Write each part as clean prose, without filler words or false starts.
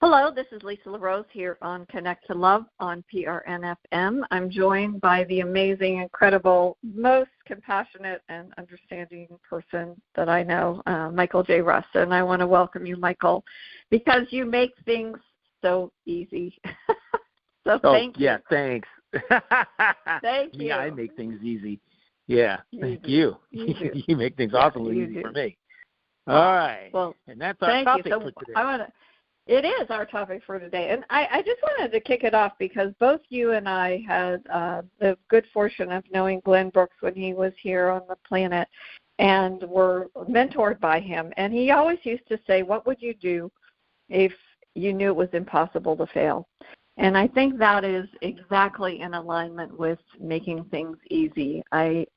Hello, this is Lisa LaRose here on Connect to Love on PRNFM. I'm joined by the amazing, incredible, most compassionate and understanding person that I know, Michael J. Russ. And I want to welcome you, Michael, because you make things so easy. So thank you. Yeah, thanks. Thank you. Yeah, I make things easy. Yeah, thank you. You make things awfully easy for me. All right. Well, and that's our topic for today. It is our topic for today. And I just wanted to kick it off because both you and I had the good fortune of knowing Glenn Brooks when he was here on the planet and were mentored by him. And he always used to say, what would you do if you knew it was impossible to fail? And I think that is exactly in alignment with making things easy. I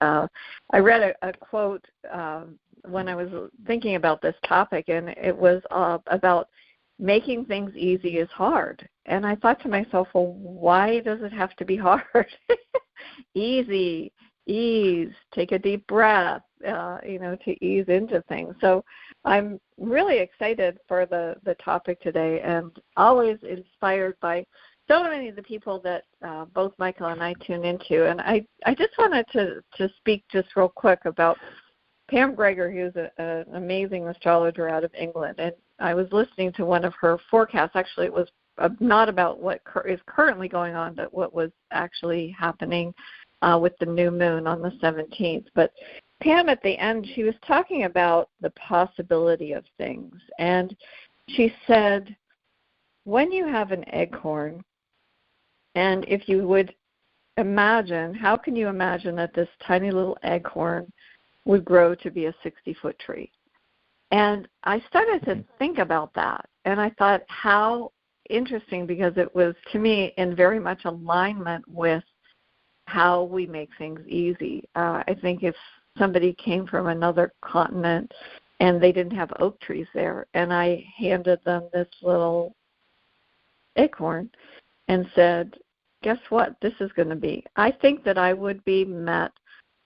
read a quote when I was thinking about this topic, and it was about making things easy is hard. And I thought to myself, well, why does it have to be hard? Easy, ease, take a deep breath, to ease into things. So I'm really excited for the topic today and always inspired by so many of the people that both Michael and I tune into. And I just wanted to speak just real quick about Pam Greger, who's an amazing astrologer out of England. And I was listening to one of her forecasts. Actually, it was not about what is currently going on, but what was actually happening with the new moon on the 17th. But Pam, at the end, she was talking about the possibility of things. And she said, when you have an acorn, and if you would imagine, how can you imagine that this tiny little acorn would grow to be a 60-foot tree? And I started to think about that, and I thought how interesting, because it was, to me, in very much alignment with how we make things easy. I think if somebody came from another continent and they didn't have oak trees there, and I handed them this little acorn and said, guess what this is going to be? I think that I would be met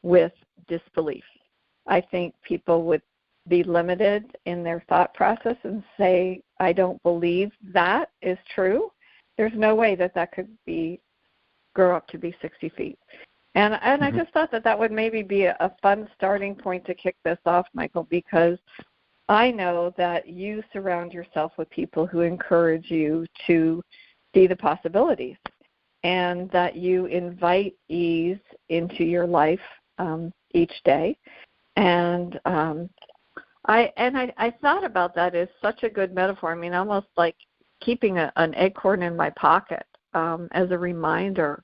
with disbelief. I think people would be limited in their thought process and say, I don't believe that is true. There's no way that could grow up to be 60 feet. And I just thought that would maybe be a fun starting point to kick this off, Michael, because I know that you surround yourself with people who encourage you to see the possibilities and that you invite ease into your life each day. And I thought about that as such a good metaphor. I mean, almost like keeping an acorn in my pocket as a reminder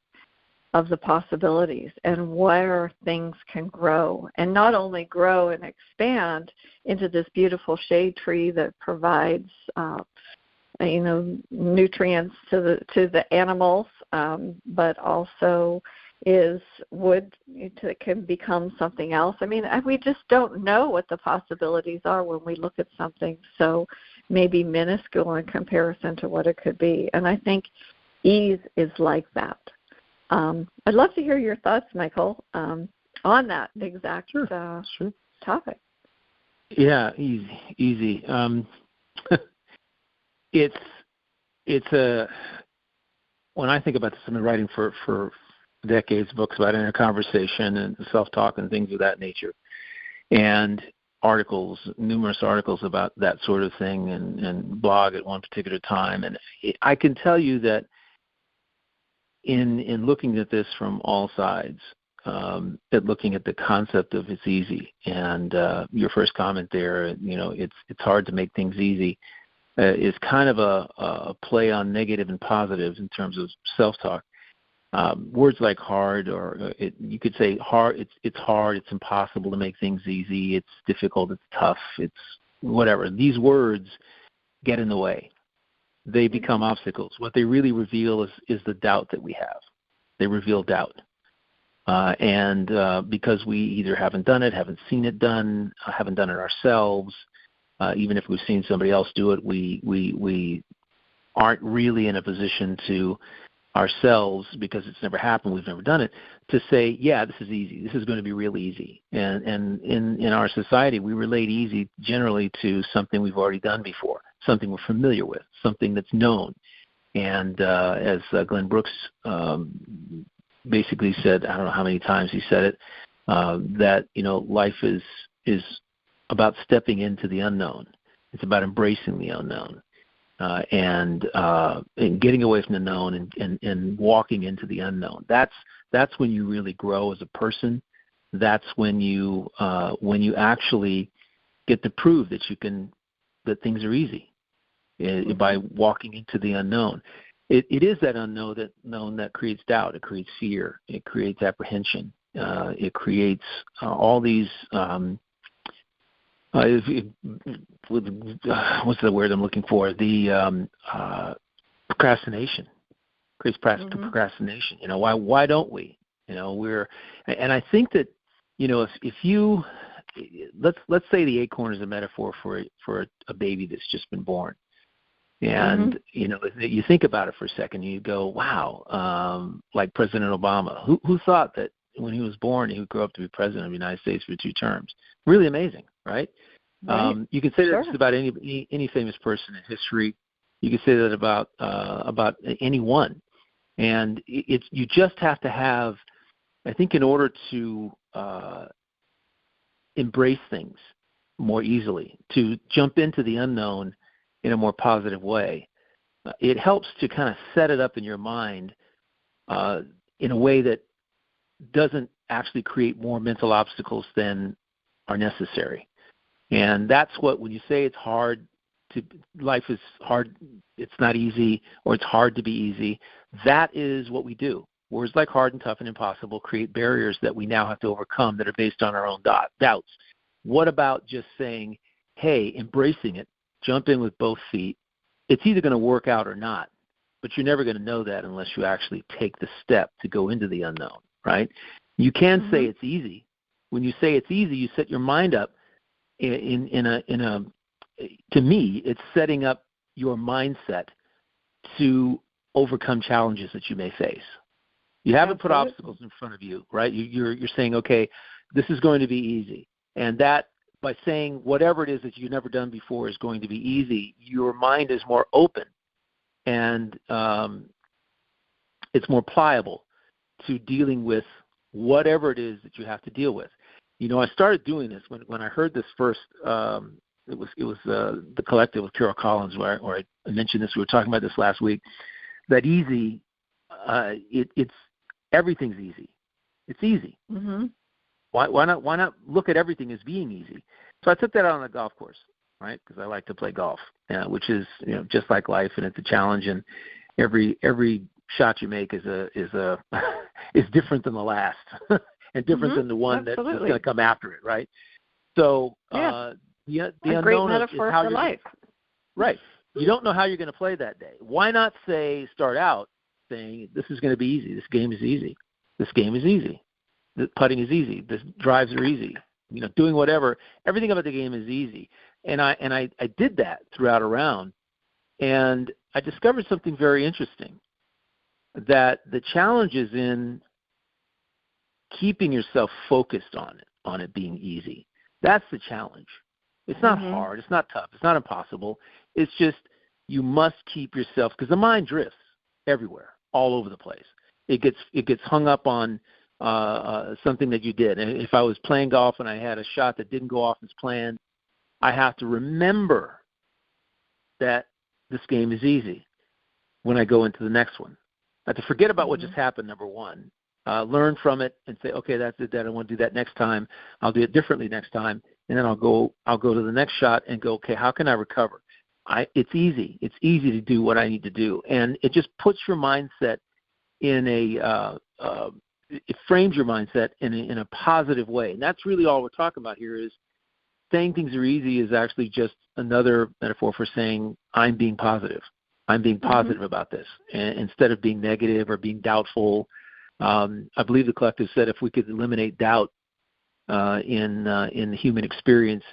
of the possibilities and where things can grow, and not only grow and expand into this beautiful shade tree that provides nutrients to the animals, but also is wood that can become something else. I mean, we just don't know what the possibilities are when we look at something so maybe minuscule in comparison to what it could be. And I think ease is like that. I'd love to hear your thoughts, Michael, on that exact topic. Yeah, easy. It's when I think about this, I've been writing for decades, books about inner conversation and self-talk and things of that nature, and numerous articles about that sort of thing, and blog at one particular time. And I can tell you that in looking at this from all sides, looking at the concept of it's easy, and your first comment there, it's hard to make things easy, is kind of a play on negative and positive in terms of self-talk. Words like hard, or you could say hard. It's hard. It's impossible to make things easy. It's difficult. It's tough. It's whatever. These words get in the way. They become obstacles. What they really reveal is the doubt that we have. They reveal doubt, and because we either haven't done it, haven't seen it done, haven't done it ourselves. Even if we've seen somebody else do it, we aren't really in a position to ourselves, because it's never happened, we've never done it, to say, yeah, this is easy. This is going to be real easy. And in our society, we relate easy generally to something we've already done before. something we're familiar with, something that's known. And as Glenn Brooks basically said, I don't know how many times he said it, that, life is about stepping into the unknown. It's about embracing the unknown and getting away from the known and walking into the unknown. That's when you really grow as a person. That's when you actually get to prove that that things are easy by walking into the unknown. It is that unknown that creates doubt. It creates fear. It creates apprehension. It creates all these. What's the word I'm looking for? The procrastination. Creates procrastination. Why don't we? And I think that if you let's say the acorn is a metaphor for a baby that's just been born. And, you think about it for a second, you go, wow, like President Obama. Who thought that when he was born, he would grow up to be president of the United States for 2 terms? Really amazing, right? You can say that just about any famous person in history. You can say that about anyone. And you just have to have, I think, in order to embrace things more easily, to jump into the unknown in a more positive way, it helps to kind of set it up in your mind in a way that doesn't actually create more mental obstacles than are necessary. And that's when you say it's hard, life is hard, it's not easy, or it's hard to be easy, that is what we do. Words like hard and tough and impossible create barriers that we now have to overcome that are based on our own doubts. What about just saying, hey, embracing it, jump in with both feet. It's either going to work out or not, but you're never going to know that unless you actually take the step to go into the unknown, right? You can say it's easy. When you say it's easy, you set your mind up to me, it's setting up your mindset to overcome challenges that you may face. You haven't put obstacles in front of you, right? You're saying, okay, this is going to be easy. And that, by saying whatever it is that you've never done before is going to be easy, your mind is more open and it's more pliable to dealing with whatever it is that you have to deal with. I started doing this when I heard this first. It was the Collective with Carol Collins where I mentioned this. We were talking about this last week. That easy, it's everything's easy. It's easy. Why not look at everything as being easy? So I took that out on the golf course, right? Because I like to play golf, which is just like life, and it's a challenge. And every shot you make is different than the last, and different than the one that's going to come after it, right? So the unknown great metaphor is how for life. Right. You don't know how you're going to play that day. Why not start out saying this is going to be easy. This game is easy. This game is easy. The putting is easy. The drives are easy. Doing whatever. Everything about the game is easy. And I did that throughout a round, and I discovered something very interesting. That the challenge is in keeping yourself focused on it being easy. That's the challenge. It's not hard. It's not tough. It's not impossible. It's just you must keep yourself, because the mind drifts everywhere, all over the place. It gets hung up on something that you did. And if I was playing golf and I had a shot that didn't go off as planned, I have to remember that this game is easy when I go into the next one. I have to forget about what just happened, number one. Learn from it and say, okay, that's it. I don't want to do that next time. I'll do it differently next time. And then I'll go to the next shot and go, okay, how can I recover? It's easy. It's easy to do what I need to do. And it just puts your mindset in it frames your mindset in a positive way. And that's really all we're talking about here is saying things are easy is actually just another metaphor for saying I'm being positive. I'm being positive about this. And instead of being negative or being doubtful, I believe the Collective said if we could eliminate doubt in the human experience,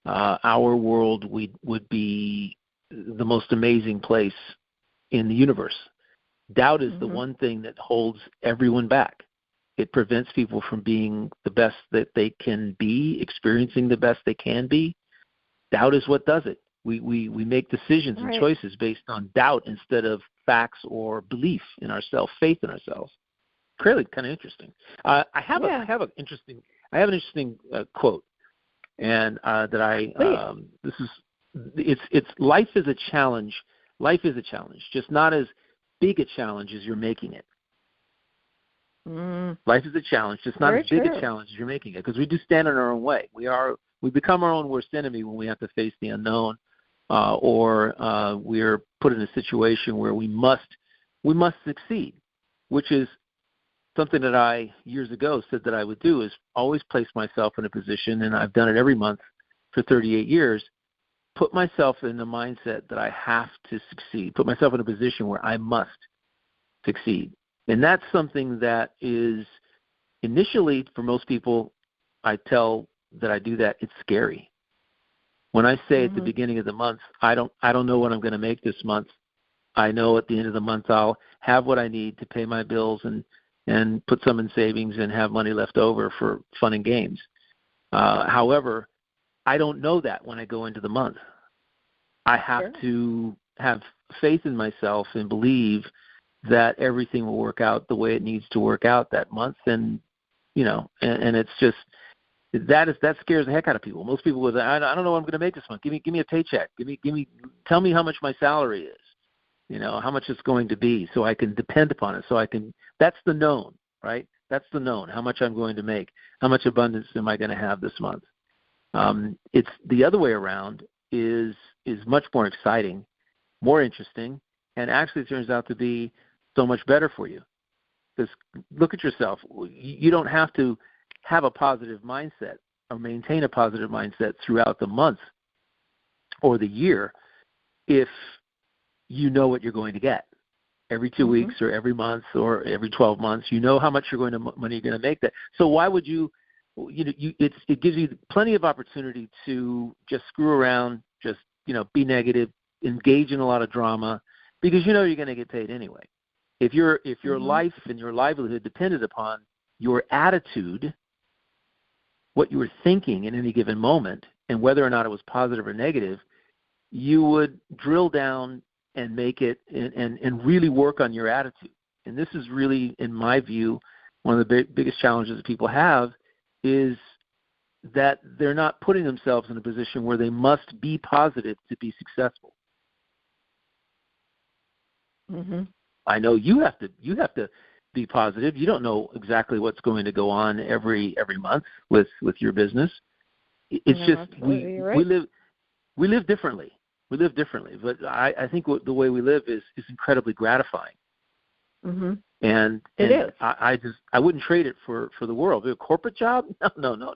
our world would be the most amazing place in the universe. Doubt is the one thing that holds everyone back. It prevents people from being the best that they can be, experiencing the best they can be. Doubt is what does it. We make decisions and choices based on doubt instead of facts or belief in ourselves, faith in ourselves. Really kind of interesting. I have an interesting quote, and it's life is a challenge. Life is a challenge, just not as big a challenge as you're making it. Life is a challenge, just not as big a challenge as you're making it, because we do stand in our own way. We become our own worst enemy when we have to face the unknown, or we're put in a situation where we must succeed, which is something that I years ago said that I would do, is always place myself in a position, and I've done it every month for 38 years, put myself in the mindset that I have to succeed, put myself in a position where I must succeed. And that's something that is initially, for most people, I tell that I do that, it's scary. When I say at the beginning of the month, I don't know what I'm going to make this month. I know at the end of the month I'll have what I need to pay my bills and put some in savings and have money left over for fun and games. However, I don't know that when I go into the month. I have to have faith in myself and believe that everything will work out the way it needs to work out that month. And, and it's just, that scares the heck out of people. Most people would say, I don't know what I'm going to make this month. Give me a paycheck. Tell me how much my salary is, how much it's going to be, so I can depend upon it. That's the known, right? That's the known, how much I'm going to make, how much abundance am I going to have this month. It's the other way around is much more exciting, more interesting, and actually turns out to be so much better for you. Because look at yourself. You don't have to have a positive mindset or maintain a positive mindset throughout the month or the year if you know what you're going to get. Every 2 weeks or every month or every 12 months, you know how much money you're going to make that. So why would you it gives you plenty of opportunity to just screw around, just, be negative, engage in a lot of drama, because you're going to get paid anyway. If your life and your livelihood depended upon your attitude, what you were thinking in any given moment, and whether or not it was positive or negative, you would drill down and make it and really work on your attitude. And this is really, in my view, one of the biggest challenges that people have, is that they're not putting themselves in a position where they must be positive to be successful. I know you have to be positive. You don't know exactly what's going to go on every month with your business. It's just we live differently. We live differently, but I think the way we live is incredibly gratifying. And it is. I wouldn't trade it for the world. A corporate job? No.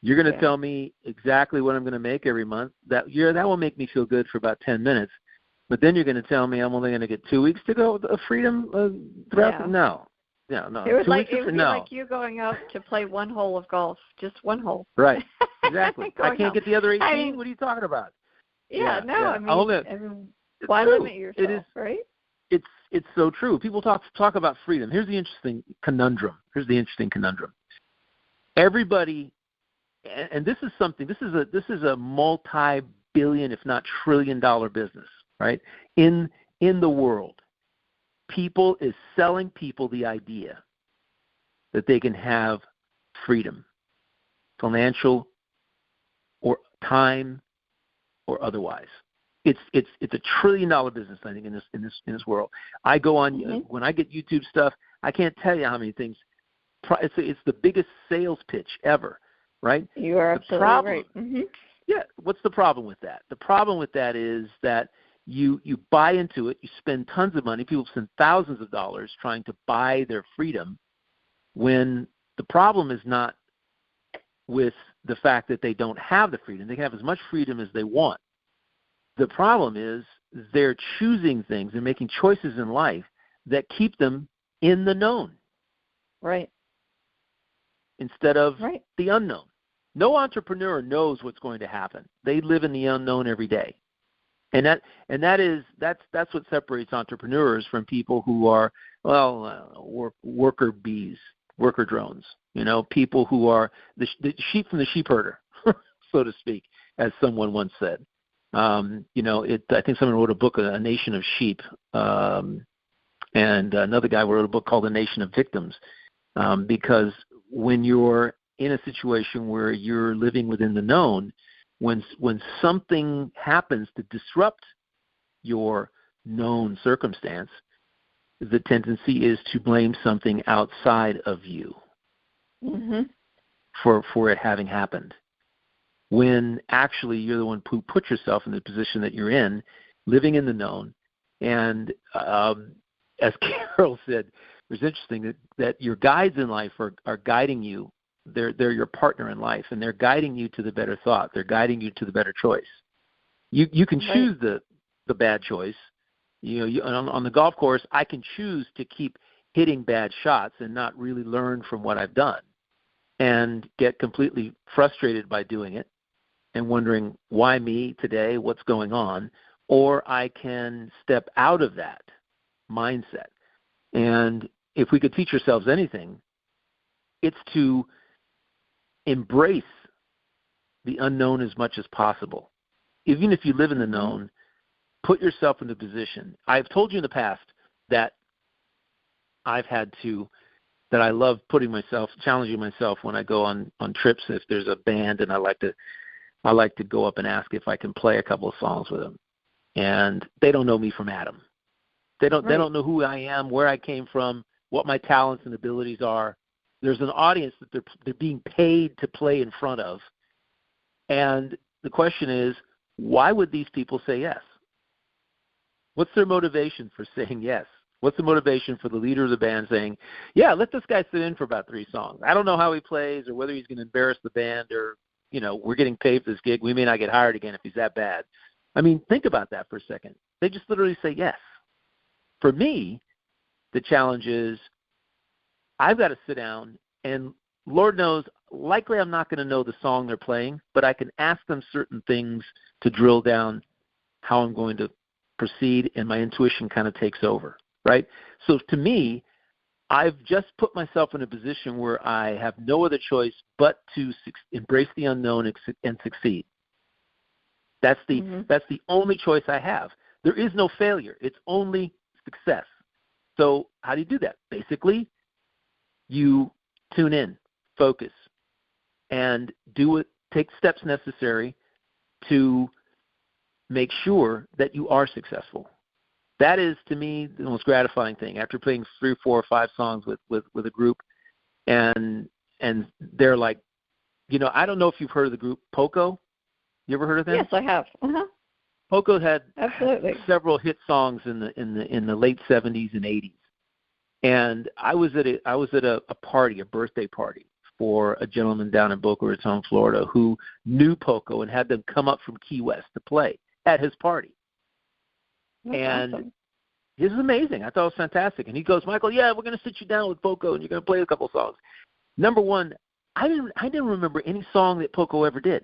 You're going to tell me exactly what I'm going to make every month. That will make me feel good for about 10 minutes. But then you're going to tell me I'm only going to get 2 weeks to go of freedom throughout. No. It would be like you going out to play one hole of golf, just one hole. Right. Exactly. I can't get the other 18. What are you talking about? Yeah. I mean, why limit yourself, right? It's so true. People talk about freedom. Here's the interesting conundrum. Everybody, and this is a multi-billion, if not trillion-dollar business, right? In the world, people is selling people the idea that they can have freedom, financial or time or otherwise. It's a $1 trillion business, I think, in this world. I go on when I get YouTube stuff. I can't tell you how many things. It's the biggest sales pitch ever, right? You are absolutely right. Yeah. What's the problem with that? The problem with that is that you buy into it. You spend tons of money. People spend thousands of dollars trying to buy their freedom, when the problem is not with the fact that they don't have the freedom. They can have as much freedom as they want. The problem is they're choosing things, they're making choices in life that keep them in the known. Right. Instead of the unknown. No entrepreneur knows what's going to happen. They live in the unknown every day. And that's what separates entrepreneurs from people who are, worker bees, worker drones, people who are the sheep from the sheep herder, so to speak, as someone once said. I think someone wrote a book, A Nation of Sheep, and another guy wrote a book called A Nation of Victims, because when you're in a situation where you're living within the known, when something happens to disrupt your known circumstance, the tendency is to blame something outside of you for it having happened, when actually you're the one who put yourself in the position that you're in, living in the known. And as Carol said, it was interesting that your guides in life are guiding you. They're your partner in life, and they're guiding you to the better thought. They're guiding you to the better choice. You can choose the bad choice. On the golf course, I can choose to keep hitting bad shots and not really learn from what I've done and get completely frustrated by doing it and wondering, why me today? What's going on? Or I can step out of that mindset. And if we could teach ourselves anything, it's to embrace the unknown as much as possible. Even if you live in the known, put yourself in the position. I've told you in the past that that I love challenging myself when I go on trips. If there's a band, and I like to go up and ask if I can play a couple of songs with them. And they don't know me from Adam. They don't know who I am, where I came from, what my talents and abilities are. There's an audience that they're being paid to play in front of. And the question is, why would these people say yes? What's their motivation for saying yes? What's the motivation for the leader of the band saying, yeah, let this guy sit in for about 3 songs. I don't know how he plays or whether he's going to embarrass the band, or, we're getting paid for this gig. We may not get hired again if he's that bad. I mean, think about that for a second. They just literally say yes. For me, the challenge is I've got to sit down, and Lord knows, likely I'm not going to know the song they're playing, but I can ask them certain things to drill down how I'm going to proceed, and my intuition kind of takes over, right? So to me, I've just put myself in a position where I have no other choice but to embrace the unknown and succeed. That's the only choice I have. There is no failure. It's only success. So how do you do that? Basically, you tune in, focus, and take steps necessary to make sure that you are successful. That is, to me, the most gratifying thing. After playing 3, 4, or 5 songs with a group, and they're like, I don't know if you've heard of the group Poco. You ever heard of them? Yes, I have. Poco had Absolutely several hit songs in the late 70s and 80s. And I was at a party, a birthday party, for a gentleman down in Boca Raton, Florida, who knew Poco and had them come up from Key West to play at his party. That's and awesome. This is amazing. I thought it was fantastic. And he goes, Michael, yeah, we're going to sit you down with Poco, and you're going to play a couple songs. Number one, I didn't remember any song that Poco ever did.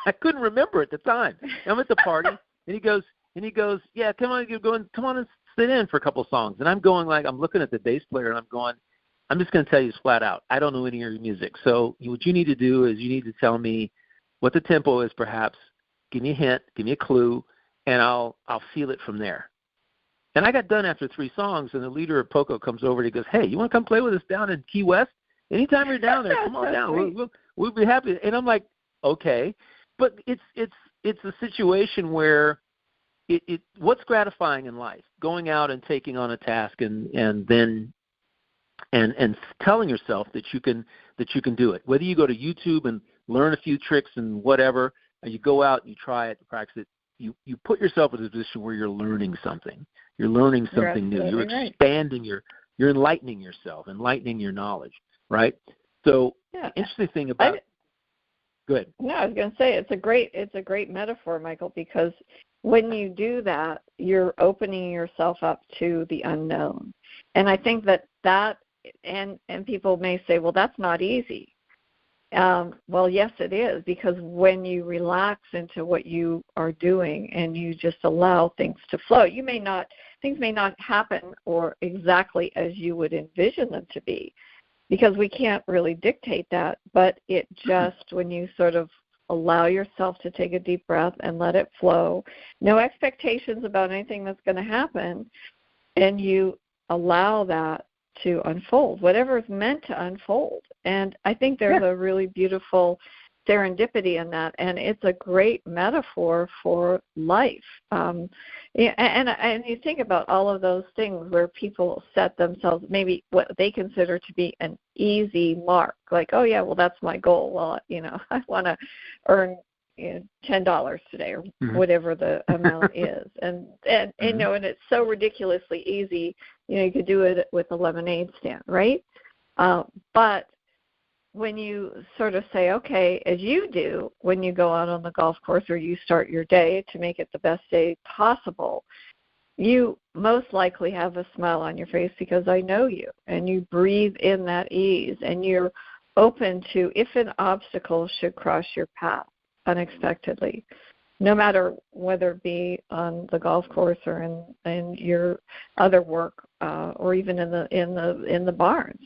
I couldn't remember at the time. I'm at the party, and he goes, yeah, come on and sit in for a couple songs. And I'm going, I'm looking at the bass player, and I'm going, I'm just going to tell you this flat out. I don't know any of your music. So what you need to do is you need to tell me what the tempo is, perhaps. Give me a hint, give me a clue, and I'll feel it from there. And I got done after 3 songs, and the leader of Poco comes over and he goes, hey, you want to come play with us down in Key West? Anytime you're down there, come on down. We'll be happy. And I'm like, okay. But it's a situation where what's gratifying in life? Going out and taking on a task and then telling yourself that you can do it. Whether you go to YouTube and learn a few tricks and whatever, or you go out and you try it, practice it, you put yourself in a position where you're learning something. You're learning something new. You're expanding you're enlightening yourself, enlightening your knowledge, right? So the interesting thing about go ahead. No, I was going to say it's a great metaphor, Michael, because when you do that, you're opening yourself up to the unknown. And I think that and people may say, well, that's not easy. Well, yes, it is, because when you relax into what you are doing and you just allow things to flow, things may not happen or exactly as you would envision them to be, because we can't really dictate that. But it just, when you sort of allow yourself to take a deep breath and let it flow. No expectations about anything that's going to happen, and you allow that to unfold, whatever is meant to unfold. And I think there's a really beautiful serendipity in that, and it's a great metaphor for life. And you think about all of those things where people set themselves maybe what they consider to be an easy mark, like, oh yeah, well that's my goal. Well, I want to earn $10 today or whatever the amount is, and and it's so ridiculously easy. You could do it with a lemonade stand, right? But when you sort of say, okay, as you do when you go out on the golf course or you start your day to make it the best day possible, you most likely have a smile on your face because I know you, and you breathe in that ease, and you're open to if an obstacle should cross your path unexpectedly, no matter whether it be on the golf course or in your other work or even in the barns.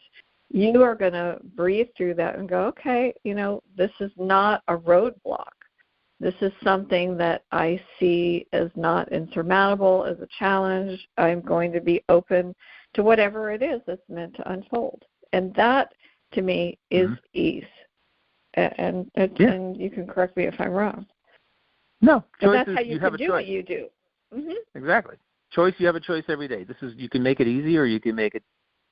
You are going to breathe through that and go, okay, this is not a roadblock. This is something that I see as not insurmountable, as a challenge. I'm going to be open to whatever it is that's meant to unfold. And that, to me, is ease. And you can correct me if I'm wrong. No, but that's how you can do what you do. Mm-hmm. Exactly. Choice, you have a choice every day. You can make it easy or you can make it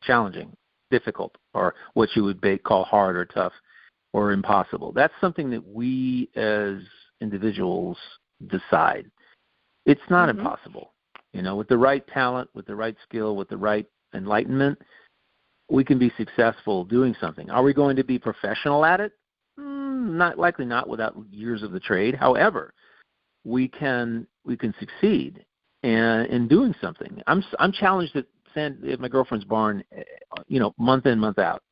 challenging, difficult, or what you would call hard or tough or impossible. That's something that we as individuals decide. It's not impossible. With the right talent, with the right skill, with the right enlightenment, we can be successful doing something. Are we going to be professional at it? Not likely, not without years of the trade. However, we can succeed in doing something. I'm challenged at my girlfriend's barn, month in, month out.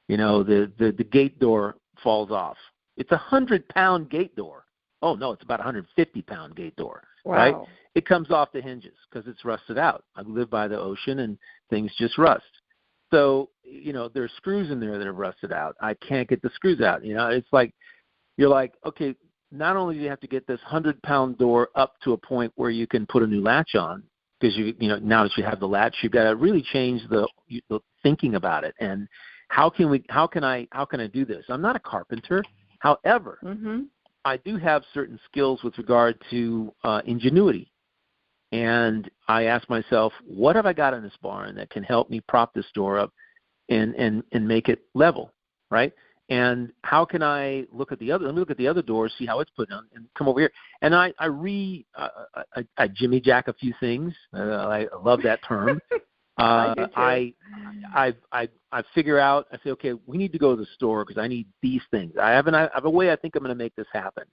The gate door falls off. It's a 100-pound gate door. Oh no, it's about a 150-pound gate door. Wow. Right? It comes off the hinges because it's rusted out. I live by the ocean and things just rust. So, there's screws in there that are rusted out. I can't get the screws out. It's like, you're like, okay, not only do you have to get this 100-pound door up to a point where you can put a new latch on, because now that you have the latch, you've got to really change the thinking about it. And how can I do this? I'm not a carpenter. However, I do have certain skills with regard to ingenuity. And I ask myself, what have I got in this barn that can help me prop this door up and make it level, right? And how can I look at let me look at the other doors, see how it's put on, and come over here. And I jimmy jack a few things. I love that term. I figure out, I say, okay, we need to go to the store because I need these things. I have a way I think I'm going to make this happen.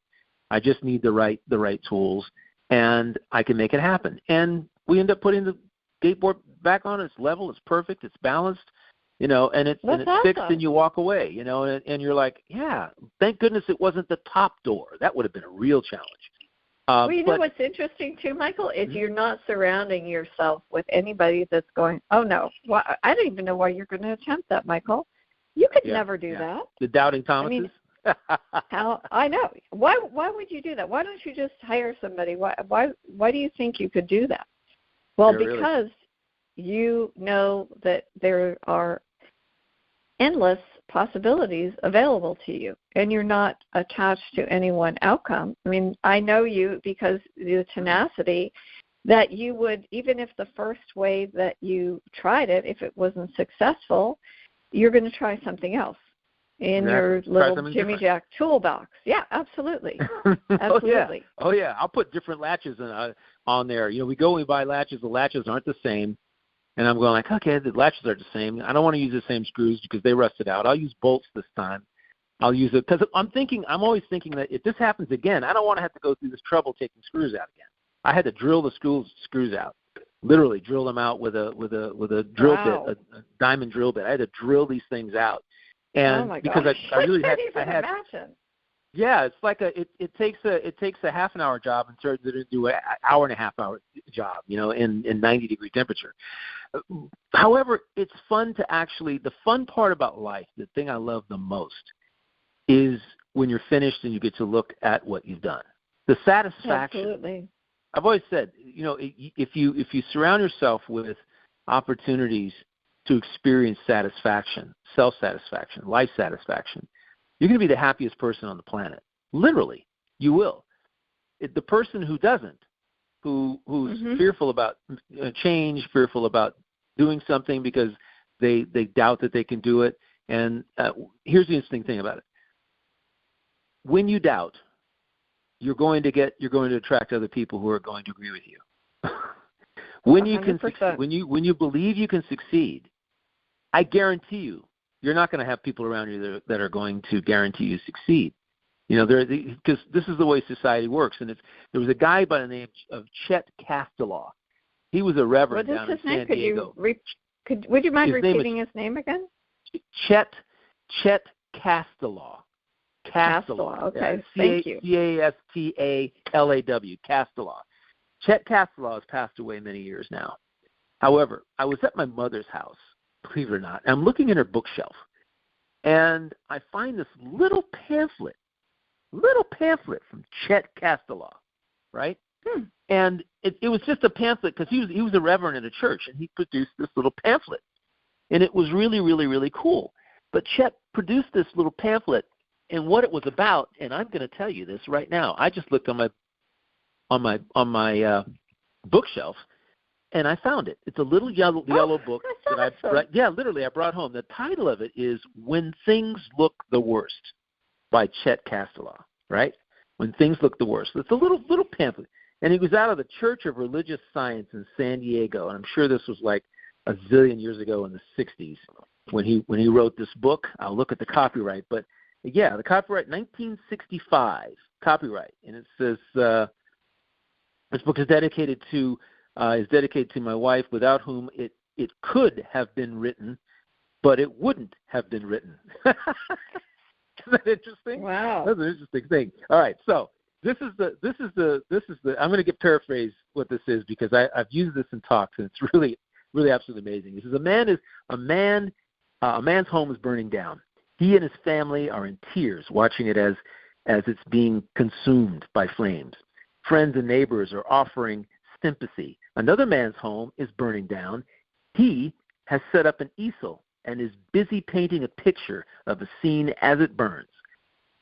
I just need the right tools, and I can make it happen. And we end up putting the skateboard back on. It's level, it's perfect, it's balanced, and it's fixed, and you walk away, and you're like, yeah, thank goodness it wasn't the top door. That would have been a real challenge. Well, know what's interesting too, Michael, is you're not surrounding yourself with anybody that's going, oh no, I don't even know why you're going to attempt that, Michael. You could never do that. The doubting Thomases. I know. Why would you do that? Why don't you just hire somebody? Why do you think you could do that? Well, because you know that there are endless possibilities available to you, and you're not attached to any one outcome. I mean, I know you because the tenacity that you would, even if the first way that you tried it, if it wasn't successful, you're going to try something else in your little Jimmy Jack toolbox. Yeah, absolutely. Absolutely. Oh, yeah. I'll put different latches on there. We go and we buy latches. The latches aren't the same. And I'm going like, okay, the latches are the same. I don't want to use the same screws because they rusted out. I'll use bolts this time. I'll use it because I'm always thinking that if this happens again, I don't want to have to go through this trouble taking screws out again. I had to drill the screws out, literally drill them out with a drill bit, a diamond drill bit. I had to drill these things out. And because I really had imagine. Yeah, it's like it takes a half an hour job and turns it into an hour and a half hour job, in 90-degree temperature. However, it's fun to the fun part about life, the thing I love the most, is when you're finished and you get to look at what you've done. The satisfaction. Absolutely. I've always said, if you surround yourself with opportunities to experience satisfaction, self-satisfaction, life satisfaction, you're going to be the happiest person on the planet. Literally, you will. The person who doesn't, who's fearful about change, fearful about doing something because they doubt that they can do it. And here's the interesting thing about it: when you doubt, you're going to attract other people who are going to agree with you. When you 100%. when you believe you can succeed, I guarantee you're not going to have people around you that are going to guarantee you succeed. Because this is the way society works. And there was a guy by the name of Chet Castellaw. He was a reverend down in San Diego. Would you mind repeating his name again? Chet Castellaw. Castellaw. Okay, thank you. Castallaw. Castellaw. Chet Castellaw has passed away many years now. However, I was at my mother's house, believe it or not, and I'm looking in her bookshelf, and I find this little pamphlet from Chet Castellaw, right? And it was just a pamphlet because he was a reverend in a church, and he produced this little pamphlet, and it was really, really, really cool. But Chet produced this little pamphlet, and what it was about, and I'm going to tell you this right now. I just looked on my bookshelf, and I found it. It's a little yellow book that I brought home. The title of it is "When Things Look the Worst" by Chet Castellaw. Right? When Things Look the Worst. It's a little pamphlet, and it was out of the Church of Religious Science in San Diego, and I'm sure this was like a zillion years ago in the '60s when he wrote this book. I'll look at the copyright, but yeah, the copyright 1965 copyright, and it says this book is dedicated to my wife, without whom it could have been written, but it wouldn't have been written. Isn't that interesting? Wow, that's an interesting thing. All right, so this is the. I'm going to paraphrase what this is because I've used this in talks, and it's really, really absolutely amazing. This is a man's home is burning down. He and his family are in tears, watching it as it's being consumed by flames. Friends and neighbors are offering sympathy. Another man's home is burning down. He has set up an easel and is busy painting a picture of the scene as it burns,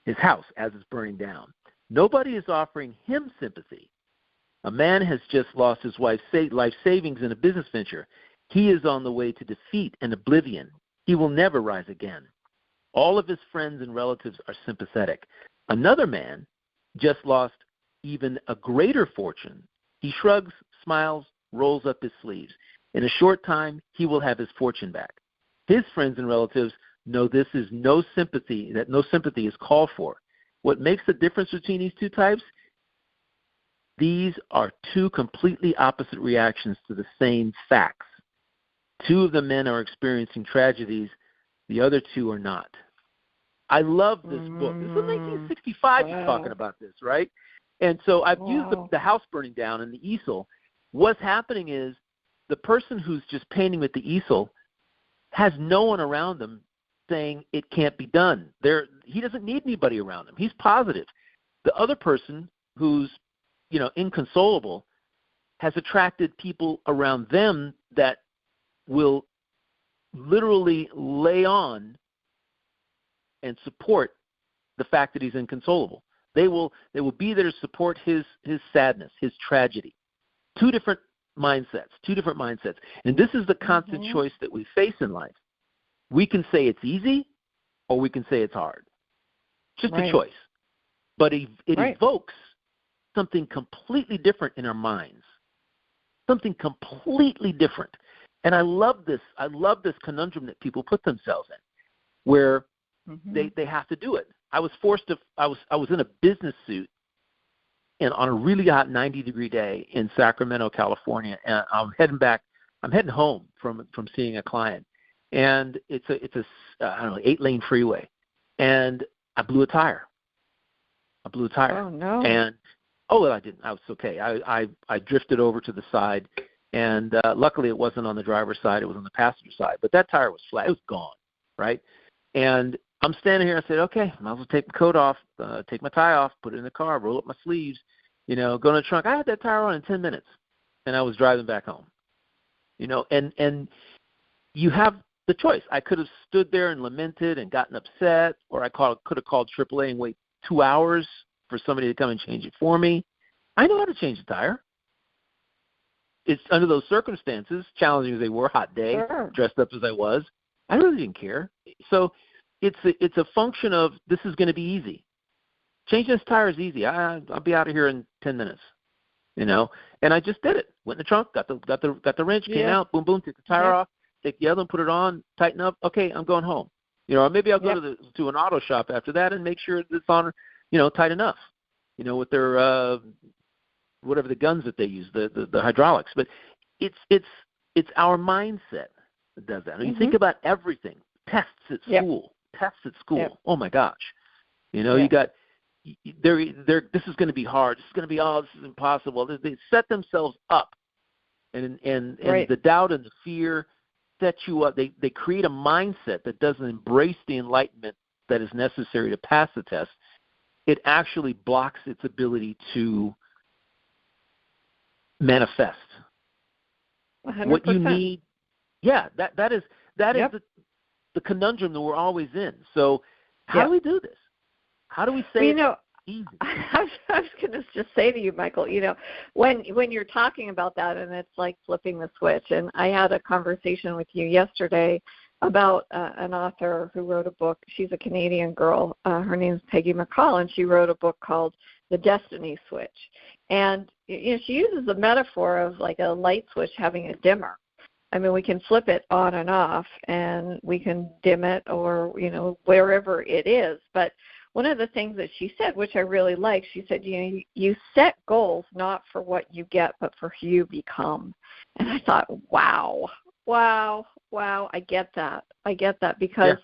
his house as it's burning down. Nobody is offering him sympathy. A man has just lost his wife's life savings in a business venture. He is on the way to defeat and oblivion. He will never rise again. All of his friends and relatives are sympathetic. Another man just lost even a greater fortune. He shrugs, smiles, rolls up his sleeves. In a short time, he will have his fortune back. His friends and relatives know this is no sympathy is called for. What makes the difference between these two types? These are two completely opposite reactions to the same facts. Two of the men are experiencing tragedies. The other two are not. I love this book. This is 1965 he's talking about this, right? And so I've used the house burning down and the easel. What's happening is the person who's just painting with the easel has no one around them saying it can't be done. He doesn't need anybody around him. He's positive. The other person who's, inconsolable has attracted people around them that will literally lay on and support the fact that he's inconsolable. They will be there to support his sadness, his tragedy. Two different mindsets. And this is the constant choice that we face in life. We can say it's easy or we can say it's hard. Just a choice. But it evokes something completely different in our minds. Something completely different. And I love this conundrum that people put themselves in, where they have to do it. I was in a business suit and on a really hot 90-degree day in Sacramento, California, and I'm heading home from seeing a client, and it's a 8-lane freeway, and I blew a tire. Oh no! And I didn't. I was okay. I drifted over to the side, and luckily it wasn't on the driver's side. It was on the passenger side. But that tire was flat. It was gone, right? And I'm standing here. I said, okay, might as well take my coat off, take my tie off, put it in the car, roll up my sleeves, go in the trunk. I had that tire on in 10 minutes, and I was driving back home. And you have the choice. I could have stood there and lamented and gotten upset, or I could have called AAA and wait 2 hours for somebody to come and change it for me. I know how to change the tire. It's under those circumstances, challenging as they were, hot day, Sure. dressed up as I was, I really didn't care. So it's a function of this is going to be easy. Changing this tire is easy. I'll be out of here in 10 minutes, And I just did it. Went in the trunk, got the wrench, came out, boom, boom, took the tire off, take the other one, put it on, tighten up. Okay, I'm going home. Or maybe I'll go to an auto shop after that and make sure it's on, tight enough. With their whatever the guns that they use, the hydraulics. But it's our mindset that does that. When you think about everything, tests at school. Oh my gosh, you got this is going to be hard. This is going to be this is impossible. They set themselves up, and the doubt and the fear set you up. They create a mindset that doesn't embrace the enlightenment that is necessary to pass the test. It actually blocks its ability to manifest 100%. what you need. Yeah, that is the conundrum that we're always in. So how do we do this? How do we say it easy? I was going to just say to you, Michael, when you're talking about that, and it's like flipping the switch, and I had a conversation with you yesterday about an author who wrote a book. She's a Canadian girl. Her name's Peggy McCall, and she wrote a book called The Destiny Switch. And she uses the metaphor of like a light switch having a dimmer. I mean, we can flip it on and off, and we can dim it or, wherever it is. But one of the things that she said, which I really like, she said, you set goals not for what you get, but for who you become. And I thought, wow, I get that because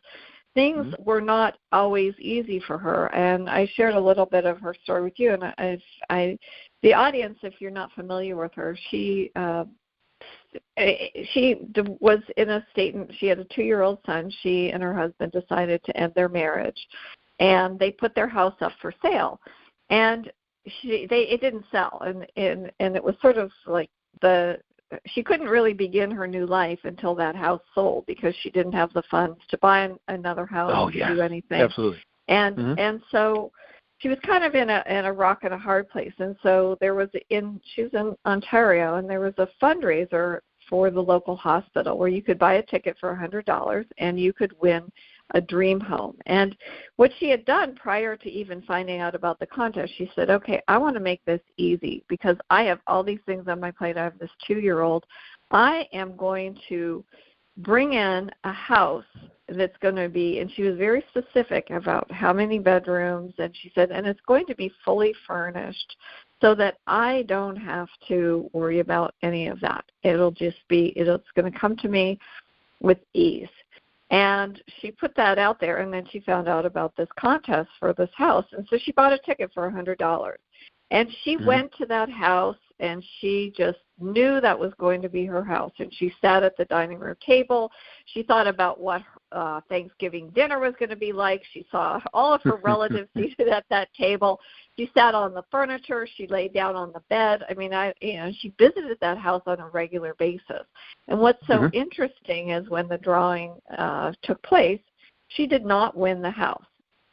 things were not always easy for her. And I shared a little bit of her story with you. And the audience, if you're not familiar with her, she was in a state, she had a 2-year-old son. She and her husband decided to end their marriage, and they put their house up for sale. And it didn't sell, and it was sort of like she couldn't really begin her new life until that house sold because she didn't have the funds to buy another house to do anything. Absolutely. And so she was kind of in a rock and a hard place. And so she was in Ontario, and there was a fundraiser for the local hospital where you could buy a ticket for $100 and you could win a dream home. And what she had done prior to even finding out about the contest, she said, okay, I want to make this easy because I have all these things on my plate. I have this 2-year-old. I am going to bring in a house that's going to be, and she was very specific about how many bedrooms, and she said, and it's going to be fully furnished so that I don't have to worry about any of that. It'll just be, it's going to come to me with ease. And she put that out there, and then she found out about this contest for this house, and so she bought a ticket for $100. And she went to that house, and she just knew that was going to be her house. And she sat at the dining room table. She thought about what Thanksgiving dinner was going to be like. She saw all of her relatives seated at that table. She sat on the furniture. She laid down on the bed. I mean, she visited that house on a regular basis. And what's so interesting is when the drawing took place, she did not win the house.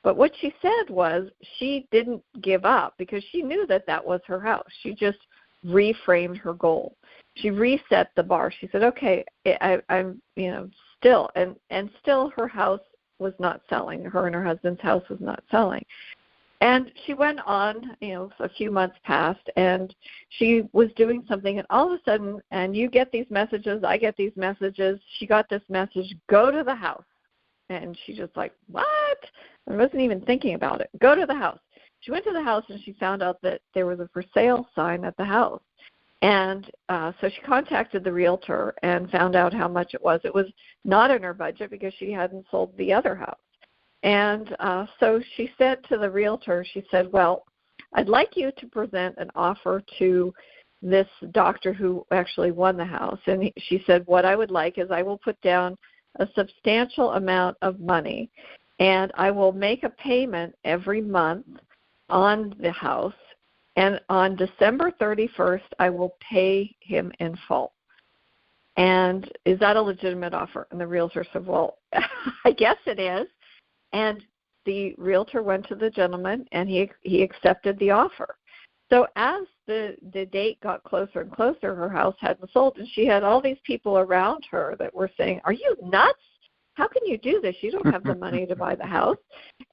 But what she said was she didn't give up because she knew that that was her house. She just reframed her goal. She reset the bar. She said, okay, I'm still, and still her house was not selling. Her and her husband's house was not selling. And she went on, a few months passed, and she was doing something, and all of a sudden, and you get these messages, I get these messages, she got this message, go to the house. And she just like, what? I wasn't even thinking about it. Go to the house. She went to the house, and she found out that there was a for sale sign at the house. And so she contacted the realtor and found out how much it was. It was not in her budget because she hadn't sold the other house. And so she said to the realtor, she said, well, I'd like you to present an offer to this doctor who actually won the house. And she said, what I would like is I will put down a substantial amount of money, and I will make a payment every month on the house, and on December 31st, I will pay him in full. And is that a legitimate offer? And the realtor said, well, I guess it is. And the realtor went to the gentleman, and he accepted the offer. So as the date got closer and closer, her house hadn't sold, and she had all these people around her that were saying, are you nuts? How can you do this? You don't have the money to buy the house.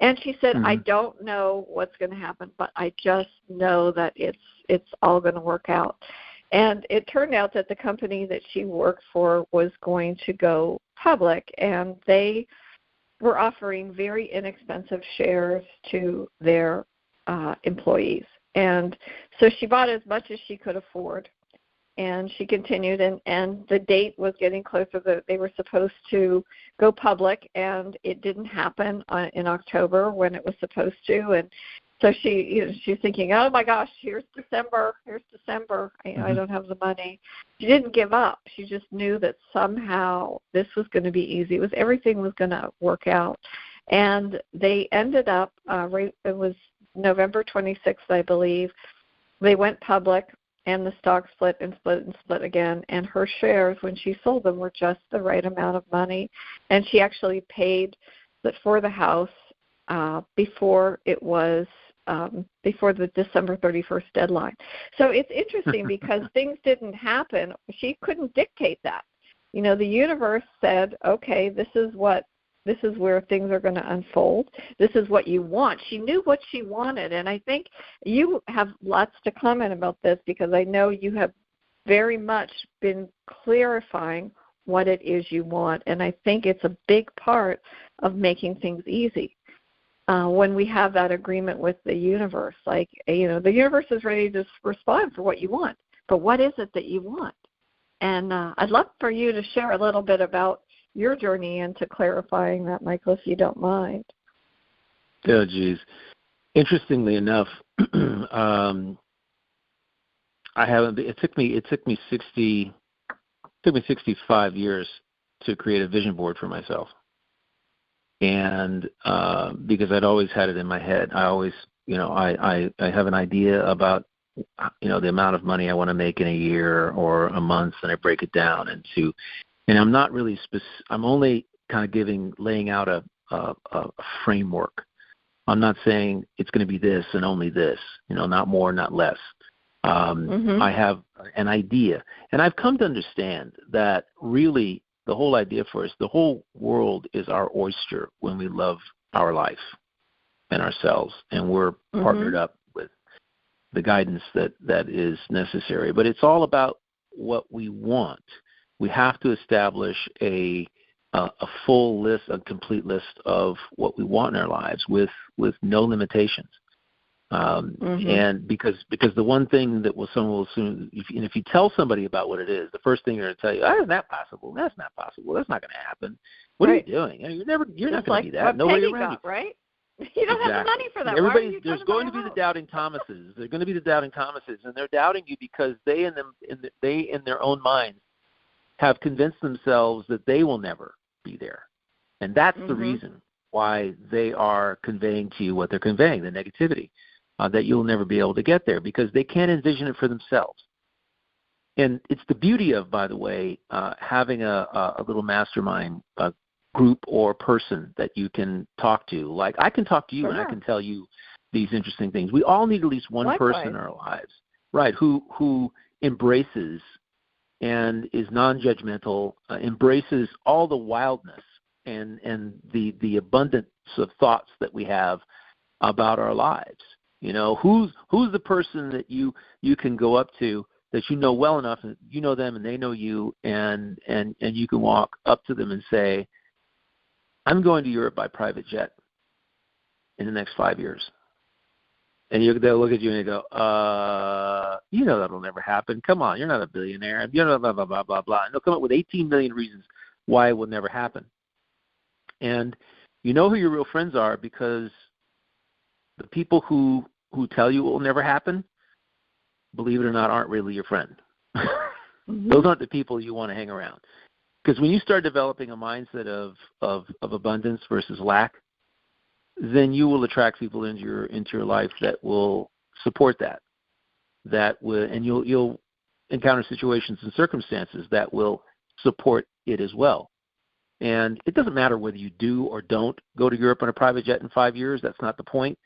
And she said, I don't know what's going to happen, but I just know that it's all going to work out. And it turned out that the company that she worked for was going to go public, and they were offering very inexpensive shares to their employees. And so she bought as much as she could afford, and she continued, and the date was getting closer. They were supposed to go public, and it didn't happen in October when it was supposed to. And so she's thinking, oh my gosh, here's December. I don't have the money. She didn't give up. She just knew that somehow this was going to be easy. Everything was going to work out. And they ended up, it was November 26th, I believe. They went public, and the stock split and split and split again. And her shares, when she sold them, were just the right amount of money. And she actually paid for the house before the December 31st deadline. So it's interesting because things didn't happen. She couldn't dictate that. The universe said, okay, this is where things are going to unfold. This is what you want. She knew what she wanted, and I think you have lots to comment about this because I know you have very much been clarifying what it is you want, and I think it's a big part of making things easy. When we have that agreement with the universe, the universe is ready to respond for what you want, but what is it that you want? And I'd love for you to share a little bit about your journey into clarifying that, Michael, if you don't mind. Oh, geez. Interestingly enough, I haven't. It took me 65 years to create a vision board for myself, and because I'd always had it in my head. I always, I have an idea about, the amount of money I want to make in a year or a month, and I break it down into. And I'm not really I'm only kind of laying out a framework. I'm not saying it's going to be this and only this, not more, not less. I have an idea. And I've come to understand that really the whole idea for us, the whole world is our oyster when we love our life and ourselves. And we're partnered up with the guidance that is necessary. But it's all about what we want. We have to establish a full list, a complete list of what we want in our lives with no limitations. And because the one thing that someone will assume, if you tell somebody about what it is, the first thing they're going to tell you, isn't that possible? That's not possible. That's not going to happen. What are you doing? You're not going to be that. Nobody around you. Right? You don't have the money for that. There's going to be the doubting Thomases. There's going to be the doubting Thomases, and they're doubting you because they in their own minds have convinced themselves that they will never be there. And that's the reason why they are conveying to you what they're conveying, the negativity, that you'll never be able to get there because they can't envision it for themselves. And it's the beauty of, by the way, having a little mastermind group or person that you can talk to. Like I can talk to you and I can tell you these interesting things. We all need at least one person in our lives, right, who embraces and is non-judgmental, embraces all the wildness and the abundance of thoughts that we have about our lives. Who's the person that you can go up to that you know well enough, and you know them and they know you, and you can walk up to them and say, I'm going to Europe by private jet in the next 5 years. And they'll look at you and they go, that'll never happen. Come on, you're not a billionaire. Blah, blah, blah, blah, blah, blah. And they'll come up with 18 million reasons why it will never happen. And you know who your real friends are because the people who tell you it will never happen, believe it or not, aren't really your friend. Those aren't the people you want to hang around. Because when you start developing a mindset of abundance versus lack, then you will attract people into your life that will support that. That will, and you'll encounter situations and circumstances that will support it as well. And it doesn't matter whether you do or don't go to Europe on a private jet in 5 years. That's not the point.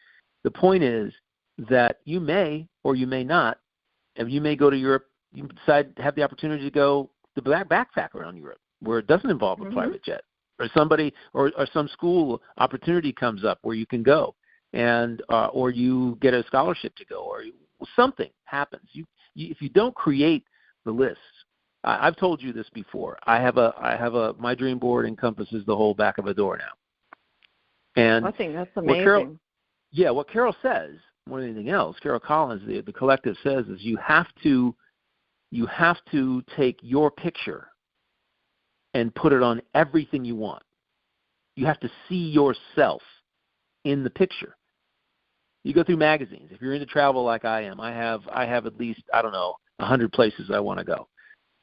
The point is that you may or you may not, and you may go to Europe. You decide to have the opportunity to go the backpack around Europe, where it doesn't involve a private jet, or somebody or some school opportunity comes up where you can go, and or you get a scholarship to go, or something happens. If you don't create the list, I've told you this before. I have my dream board encompasses the whole back of a door now. And I think that's amazing. What Carol says more than anything else, Carol Collins, the collective says, is you have to take your picture and put it on everything you want. You have to see yourself in the picture. You go through magazines. If you're into travel like I am, I have at least, 100 places I want to go.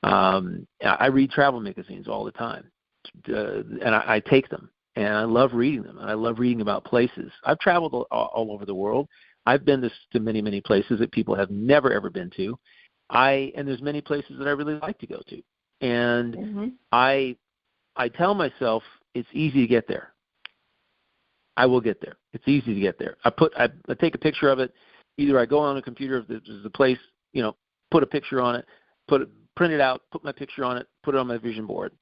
I read travel magazines all the time, and I take them, and I love reading them, and I love reading about places. I've traveled all over the world. I've been to many, many places that people have never, ever been to. And there's many places that I really like to go to. And I tell myself it's easy to get there. I will get there. It's easy to get there. I take a picture of it. Either I go on a computer if there's a place, put a picture on it, print it out, put my picture on it, put it on my vision board.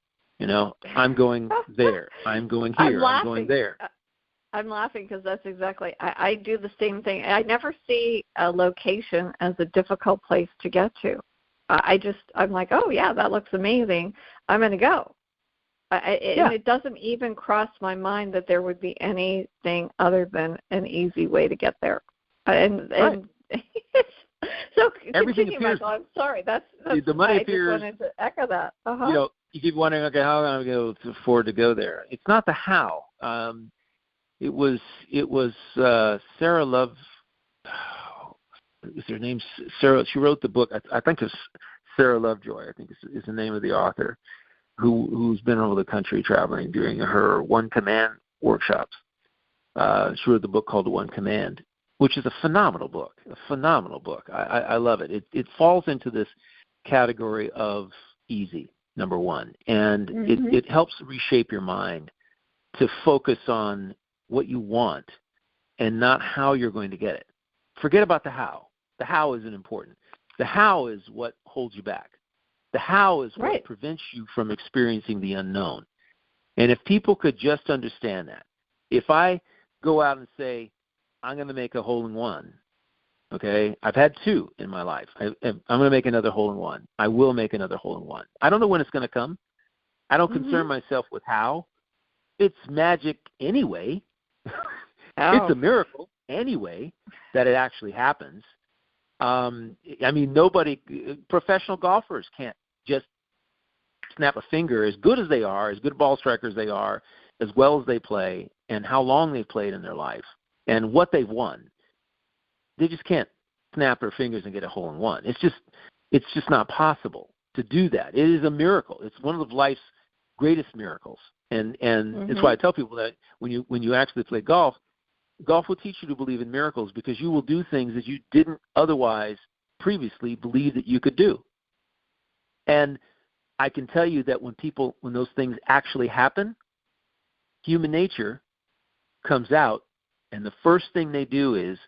I'm going there. I'm going here. I'm going there. I'm laughing because that's exactly, I do the same thing. I never see a location as a difficult place to get to. I'm like, oh, yeah, that looks amazing. I'm going to go. And it doesn't even cross my mind that there would be anything other than an easy way to get there. And so continue, Michael. I'm sorry. That's the money appears. I just wanted to echo that. You keep wondering, okay, how am I going to afford to go there? It's not the how. It was Sarah Love. Is her name Sarah? She wrote the book. I think it's Sarah Lovejoy. I think is the name of the author, who's been all over the country traveling during her One Command workshops. She wrote the book called One Command, which is a phenomenal book. I love it. It falls into this category of easy, number one, and it helps reshape your mind to focus on what you want and not how you're going to get it. Forget about the how. The how isn't important. The how is what holds you back. The how is what prevents you from experiencing the unknown. And if people could just understand that, if I go out and say, I'm going to make a hole-in-one, okay? I've had 2 in my life. I'm going to make another hole-in-one. I will make another hole-in-one. I don't know when it's going to come. I don't concern myself with how. It's magic anyway. It's a miracle anyway that it actually happens. Professional golfers can't just snap a finger, as good as they are, as good ball strikers they are, as well as they play, and how long they've played in their life, and what they've won. They just can't snap their fingers and get a hole-in-one. It's just not possible to do that. It is a miracle. It's one of life's greatest miracles. And it's why I tell people that when you actually play golf will teach you to believe in miracles, because you will do things that you didn't otherwise previously believe that you could do. And I can tell you that when those things actually happen, human nature comes out, and the first thing they do is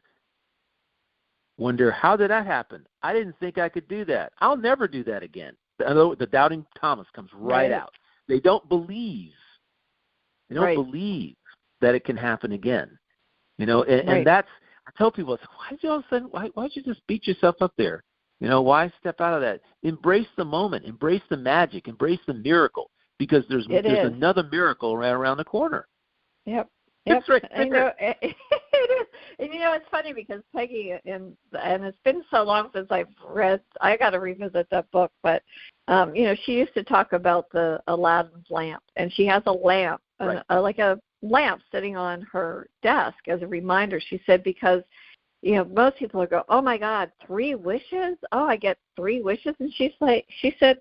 wonder, how did that happen? I didn't think I could do that. I'll never do that again. The doubting Thomas comes right out. They don't believe. They don't believe that it can happen again. And that's, I tell people, why'd you just beat yourself up there? Why step out of that? Embrace the moment, embrace the magic, embrace the miracle, because there's another miracle right around the corner. Yep. It's right there. It is. And it's funny because Peggy, and it's been so long since I've read, I got to revisit that book, but she used to talk about the Aladdin's lamp, and she has a lamp, like a lamp sitting on her desk as a reminder. She said, because most people will go, oh my God, 3 wishes? Oh, I get 3 wishes? And she said,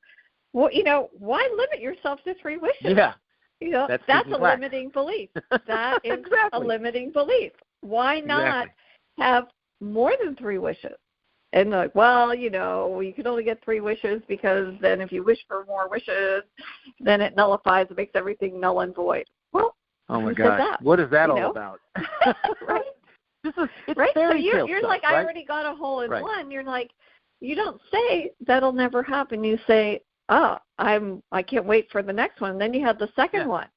well, why limit yourself to 3 wishes? Yeah. That's a limiting belief. That is a limiting belief. Why not have more than 3 wishes? And like, well, you can only get 3 wishes because then if you wish for more wishes, then it nullifies, it makes everything null and void. Well, oh my gosh, what is that all about? Right. It's right. So you're stuff, like, right? I already got a hole in one. You're like, you don't say that'll never happen. You say, oh, I can't wait for the next one. Then you have the second one.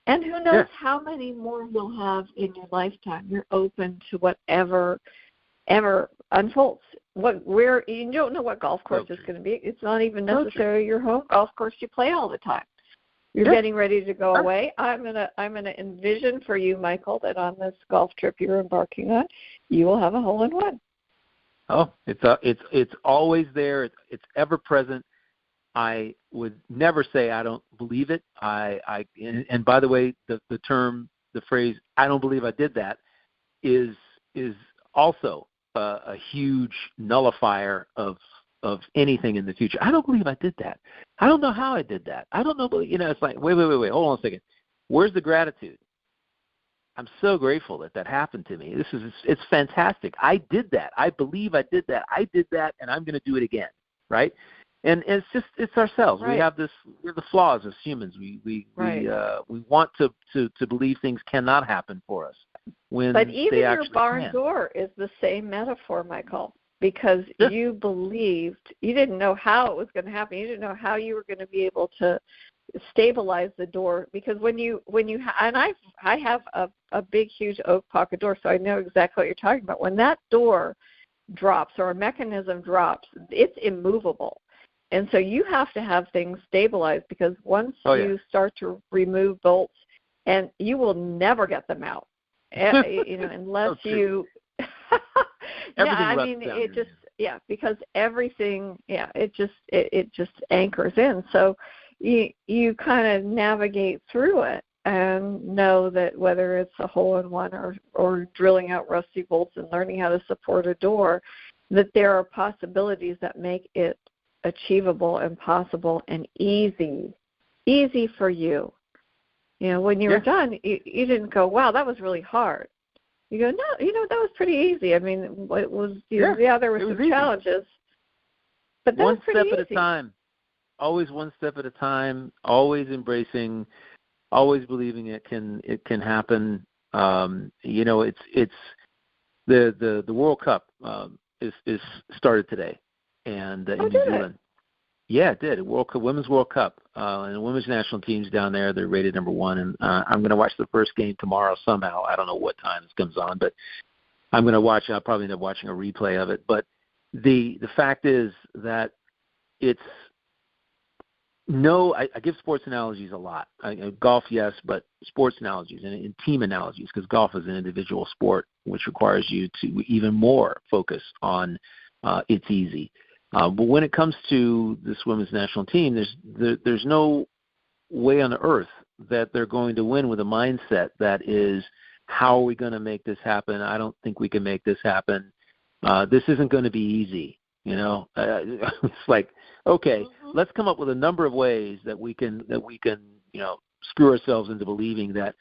And who knows how many more you'll have in your lifetime. You're open to whatever ever unfolds. You don't know what golf course is going to be. It's not even necessarily your home golf course you play all the time. You're getting ready to go away. I'm gonna envision for you, Michael, that on this golf trip you're embarking on, you will have a hole in one. Oh, it's always there. It's ever present. I would never say I don't believe it. And by the way, the phrase "I don't believe I did that" is also a huge nullifier of anything in the future. I don't believe I did that. I don't know how I did that. I don't know, but it's like wait, hold on a second. Where's the gratitude? I'm so grateful that happened to me. It's fantastic. I did that. I believe I did that. I did that, and I'm going to do it again, right? And it's ourselves. Right. We're the flaws as humans. We want to believe things cannot happen for us. But even your barn door is the same metaphor, Michael, because you believed. You didn't know how it was going to happen. You didn't know how you were going to be able to stabilize the door, because when you and I have a big huge oak pocket door, so I know exactly what you're talking about. When that door drops or a mechanism drops, it's immovable. And so you have to have things stabilized, because once you start to remove bolts, and you will never get them out, unless you. Because everything, it just anchors in. So you kind of navigate through it and know that whether it's a hole in one or drilling out rusty bolts and learning how to support a door, that there are possibilities that make it achievable and possible and easy for you. When you were done, you didn't go, wow, that was really hard. You go, no, that was pretty easy. I mean, it was, there were some challenges, but that was pretty easy. One step at a time. Always one step at a time, always embracing, always believing it can happen. It's the World Cup is started today, and in New Zealand. Yeah, it did. Women's World Cup, and the women's national team's down there. They're rated number 1, and I'm going to watch the first game tomorrow somehow. I don't know what time this comes on, but I'm going to watch. I'll probably end up watching a replay of it. But the fact is that it's I give sports analogies a lot. Golf, yes, but sports analogies and team analogies, because golf is an individual sport, which requires you to even more focus on it's easy. But when it comes to this women's national team, there's no way on earth that they're going to win with a mindset that is, how are we going to make this happen? I don't think we can make this happen. This isn't going to be easy. It's like, okay, let's come up with a number of ways that we can screw ourselves into believing that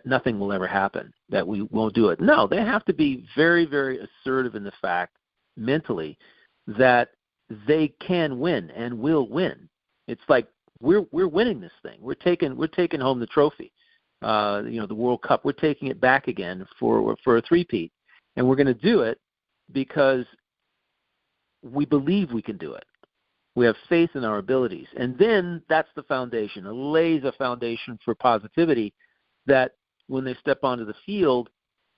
nothing will ever happen, that we won't do it. No, they have to be very, very assertive in the fact mentally that they can win and will win. It's like we're winning this thing. We're taking home the trophy. The World Cup. We're taking it back again for a three-peat, and we're going to do it because we believe we can do it. We have faith in our abilities. And then that's the foundation. It lays a foundation for positivity that when they step onto the field,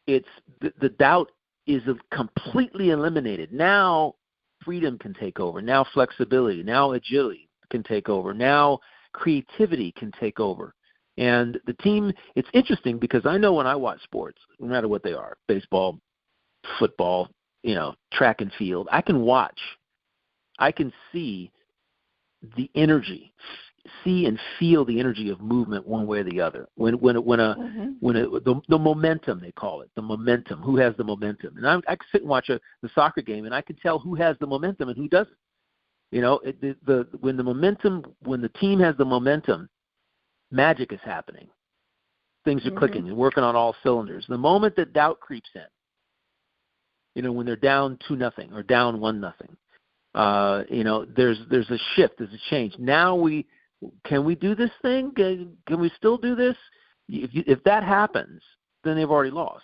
it's the doubt is completely eliminated. Now freedom can take over. Now flexibility. Now agility can take over. Now creativity can take over. And the team, it's interesting because I know when I watch sports, no matter what they are, baseball, football, track and field, I can watch. I can see the energy, see and feel the energy of movement one way or the other. The momentum, they call it, the momentum. Who has the momentum? And I can sit and watch the soccer game, and I can tell who has the momentum and who doesn't. When the team has the momentum, magic is happening. Things are clicking and working on all cylinders. The moment that doubt creeps in, when they're down 2-0 or down 1-0, there's a shift, there's a change. Now can we do this thing? Can we still do this? If that happens, then they've already lost.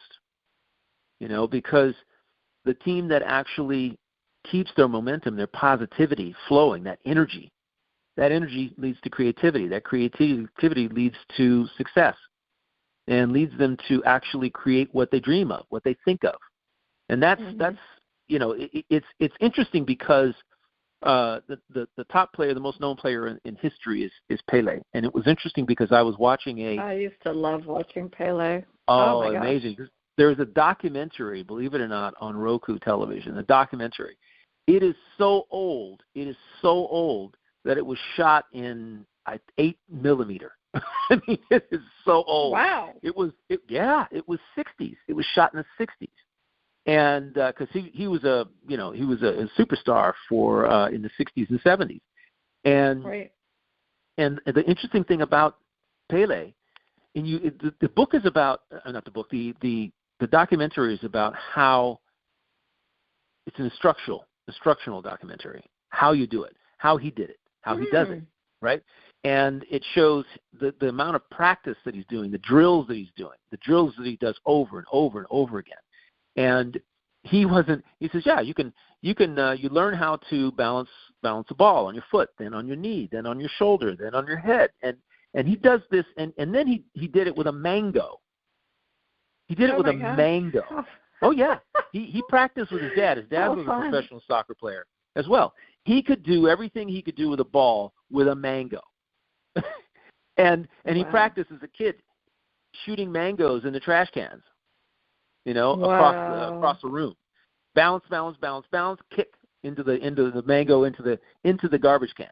Because the team that actually keeps their momentum, their positivity flowing, that energy leads to creativity. That creativity leads to success and leads them to actually create what they dream of, what they think of. And that's it's interesting because the top player, the most known player in history is Peele. And it was interesting because I was watching I used to love watching Peele. Oh my amazing. Gosh. There's a documentary, believe it or not, on Roku television, a documentary. It is so old. It is so old that it was shot in 8 millimeter. I mean, it is so old. Wow. It was 60s. It was shot in the 60s. And because he was a superstar for in the 60s and 70s, and right. And the interesting thing about Peele, and the book is about not the book, the documentary is about how it's an instructional documentary, how you do it, how he did it, how he does it, right? And it shows the amount of practice that he's doing, the drills that he's doing, the drills that he does over and over and over again. And he says, yeah, you learn how to balance the ball on your foot, then on your knee, then on your shoulder, then on your head. And he does this, and then he did it with a mango. He did it with a mango. Oh, yeah. He practiced with his dad. His dad was a professional soccer player as well. He could do everything he could do with a ball with a mango. and he practiced as a kid shooting mangoes in the trash cans, across the room. Bounce, kick into the mango, into the garbage can.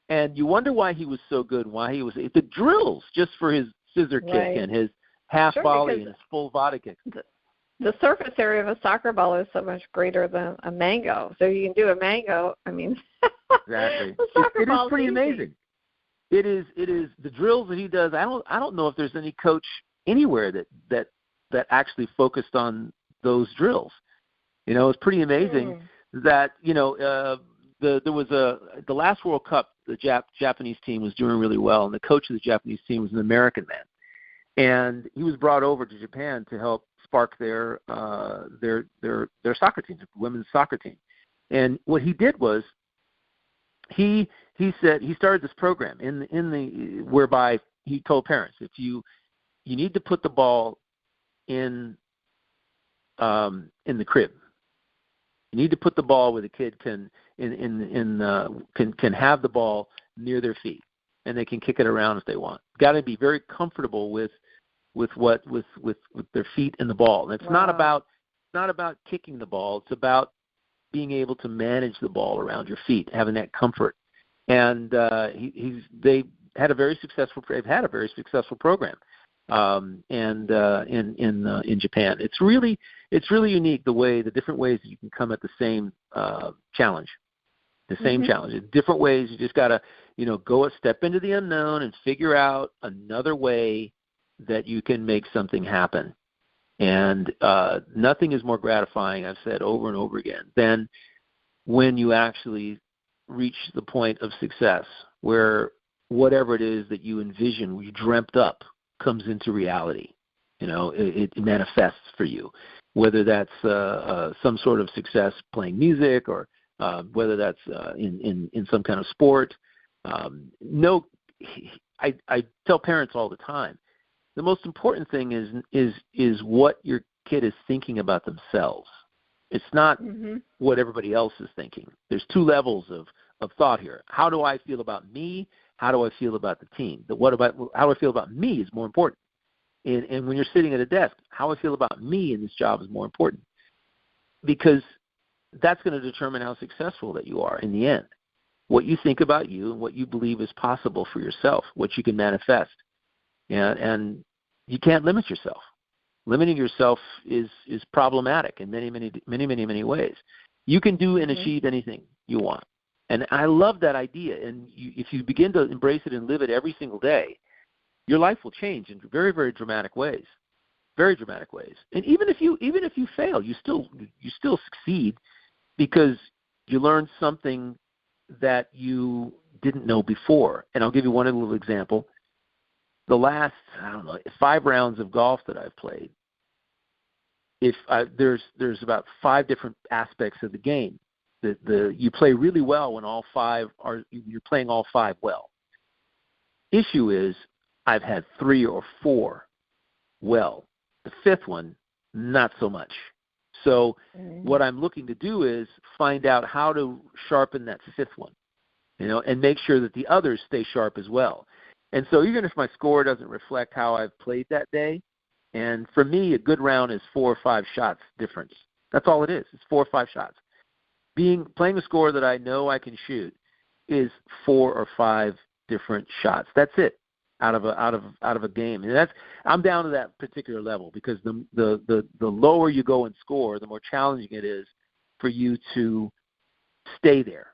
And you wonder why he was so good, why he was the drills just for his scissor kick and his half volley and his full body kick. The surface area of a soccer ball is so much greater than a mango. So you can do a mango. I mean, exactly. It is pretty amazing. It is the drills that he does. I don't know if there's any coach anywhere that actually focused on those drills. It's pretty amazing that there was the last World Cup, the Japanese team was doing really well, and the coach of the Japanese team was an American man, and he was brought over to Japan to help spark their soccer team, the women's soccer team. And what he did was he said he started this program whereby he told parents, if you need to put the ball in the crib. You need to put the ball where the kid can have the ball near their feet, and they can kick it around if they want. Got to be very comfortable with their feet and the ball. And it's not about kicking the ball. It's about being able to manage the ball around your feet, having that comfort. And they've had a very successful program. In Japan, it's really unique the different ways that you can come at the same challenge, challenge. Different ways. You just gotta go a step into the unknown and figure out another way that you can make something happen. And nothing is more gratifying, I've said over and over again, than when you actually reach the point of success where whatever it is that you envision, you dreamt up, comes into reality. It manifests for you, whether that's some sort of success playing music or whether that's in some kind of sport. I tell parents all the time, the most important thing is what your kid is thinking about themselves. It's not what everybody else is thinking. There's two levels of thought here. How do I feel about me? How do I feel about the team? How do I feel about me is more important. And when you're sitting at a desk, how I feel about me in this job is more important, because that's going to determine how successful that you are in the end. What you think about you and what you believe is possible for yourself, what you can manifest. And you can't limit yourself. Limiting yourself is problematic in many ways. You can do and achieve anything you want. And I love that idea. And if you begin to embrace it and live it every single day, your life will change in very, very dramatic ways. Very dramatic ways. And even if you fail, you still succeed because you learned something that you didn't know before. And I'll give you one little example. The last, 5 rounds of golf that I've played, there's about 5 different aspects of the game. You play really well when you're playing all 5 well. Issue is I've had 3 or 4 well. The 5th one, not so much. So what I'm looking to do is find out how to sharpen that 5th one, and make sure that the others stay sharp as well. And so even if my score doesn't reflect how I've played that day, and for me, a good round is 4 or 5 shots difference. That's all it is. It's 4 or 5 shots. Playing a score that I know I can shoot is 4 or 5 different shots. That's it. Out of a game, and I'm down to that particular level because the lower you go in score, the more challenging it is for you to stay there.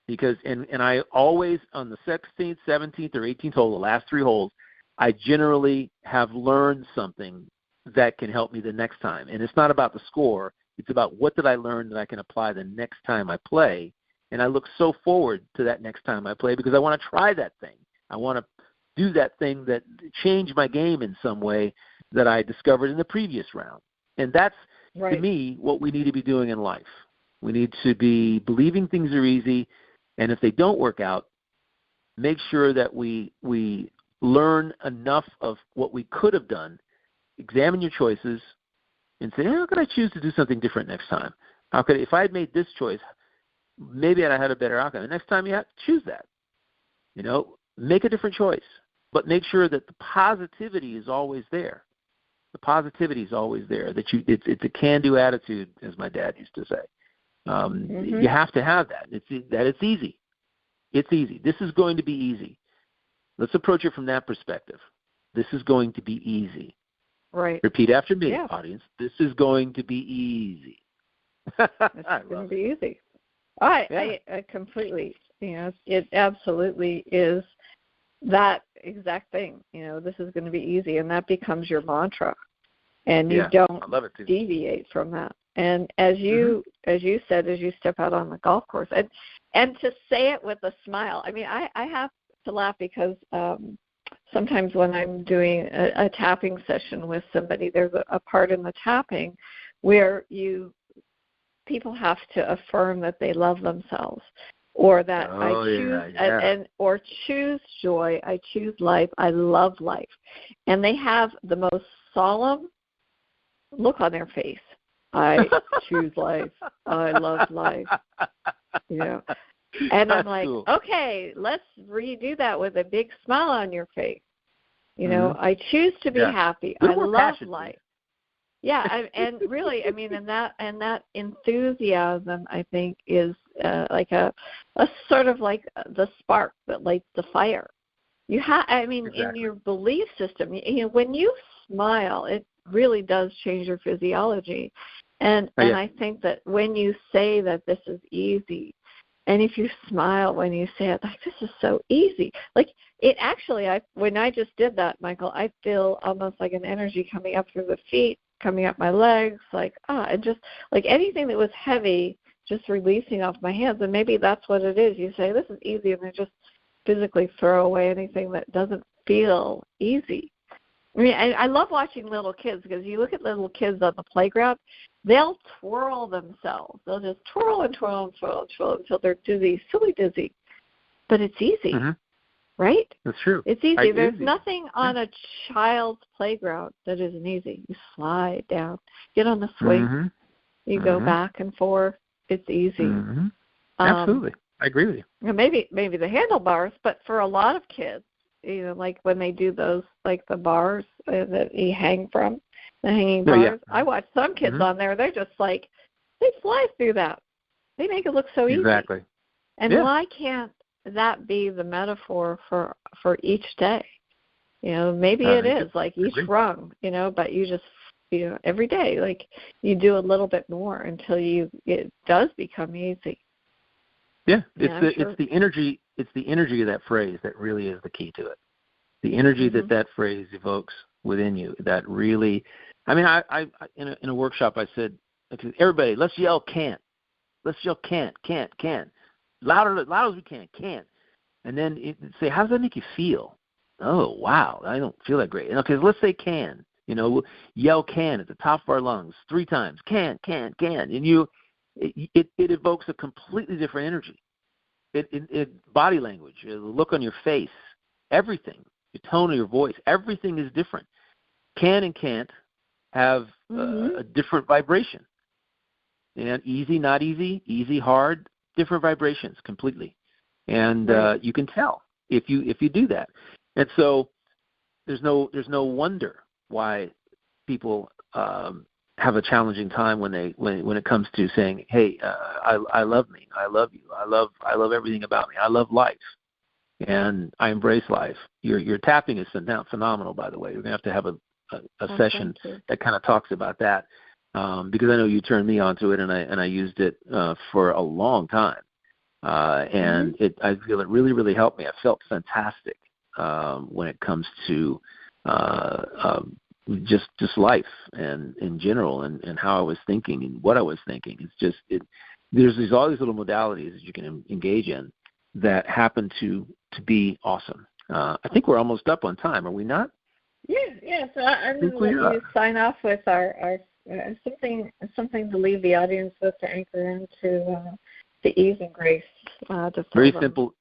Because and I always on the 16th, 17th, or 18th hole, the last 3 holes, I generally have learned something that can help me the next time. And it's not about the score; it's about what did I learn that I can apply the next time I play. And I look so forward to that next time I play because I want to try that thing. I want to do that thing that changed my game in some way that I discovered in the previous round. And that's, to me, what we need to be doing in life. We need to be believing things are easy, and if they don't work out, make sure that we learn enough of what we could have done, examine your choices, and say, how could I choose to do something different next time? If I had made this choice, maybe I'd have had a better outcome. The next time you have to choose that. Make a different choice. But make sure that the positivity is always there. The positivity is always there. It's a can-do attitude, as my dad used to say. You have to have that. It's easy. It's easy. This is going to be easy. Let's approach it from that perspective. This is going to be easy. Right. Repeat after me, audience. This is going to be easy. It's going to be easy. I completely. It absolutely is that exact thing. This is going to be easy, and that becomes your mantra, and you don't deviate from that. And as you said, as you step out on the golf course, and to say it with a smile. I mean, I have to laugh because sometimes when I'm doing a tapping session with somebody, there's a part in the tapping where people have to affirm that they love themselves. Or that I choose or choose joy, I choose life, I love life. And they have the most solemn look on their face. I choose life, I love life. And I'm like, okay, let's redo that with a big smile on your face. I choose to be happy. I love life. Yeah, and really, I mean, and that enthusiasm, I think, is like a sort of like the spark that lights the fire. In your belief system, when you smile, it really does change your physiology. And I think that when you say that this is easy, and if you smile when you say it, like, this is so easy. Like, it actually, when I just did that, Michael, I feel almost like an energy coming up through the feet, coming up my legs, and just like anything that was heavy, just releasing off my hands. And maybe that's what it is. You say, this is easy, and then just physically throw away anything that doesn't feel easy. I mean, I love watching little kids because you look at little kids on the playground, they'll twirl themselves. They'll just twirl and twirl and twirl and twirl until they're dizzy, silly dizzy. But it's easy, right? That's true. It's easy. There's nothing on a child's playground that isn't easy. You slide down, get on the swing, you go back and forth. It's easy. Absolutely. I agree with you. Maybe the handlebars, but for a lot of kids, like when they do those, like the bars that you hang from, the hanging bars. I watch some kids on there. They're just like, they fly through that. They make it look so easy. Exactly. And why can't that be the metaphor for each day? Maybe it is like each rung, but you just, every day, like you do a little bit more until it does become easy. Yeah, it's the energy of that phrase that really is the key to it. The energy that phrase evokes within you, that really, I mean, I in a workshop I said, everybody, let's yell can't. Let's yell can't. Louder as we can. And then say, how does that make you feel? Oh, wow, I don't feel that great. Okay, let's say can. We'll yell can at the top of our lungs 3 times. Can. And it evokes a completely different energy. It body language, the look on your face, everything, your tone of your voice, everything is different. Can and can't have a different vibration. And easy, not easy, easy, hard, different vibrations completely. And you can tell if you do that. And so there's no wonder why people have a challenging time when it comes to saying, hey, I love me, I love you, I love everything about me, I love life, and I embrace life. Your tapping is phenomenal, by the way. We're going to have a session that kind of talks about that, because I know you turned me onto it, and I used it for a long time, and I feel it really, really helped me. I felt fantastic when it comes to just life and in general, and how I was thinking and what I was thinking. It's just there's all these little modalities that you can engage in that happen to be awesome. I think we're almost up on time, are we not? Yeah. So I'm going to let you sign off with our something to leave the audience with, to anchor into the ease and grace. Very simple.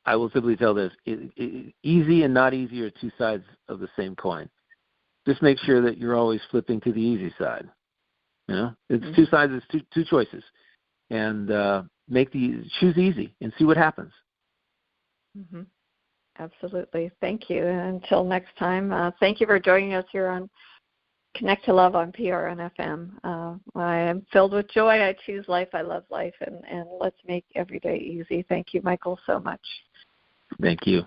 I will simply tell this: easy and not easy are 2 sides of the same coin. Just make sure that you're always flipping to the easy side. It's 2 sides. It's two choices, and choose easy and see what happens. Absolutely. Thank you. And until next time, thank you for joining us here on Connect to Love on PRN-FM. I am filled with joy. I choose life. I love life. And let's make every day easy. Thank you, Michael, so much. Thank you.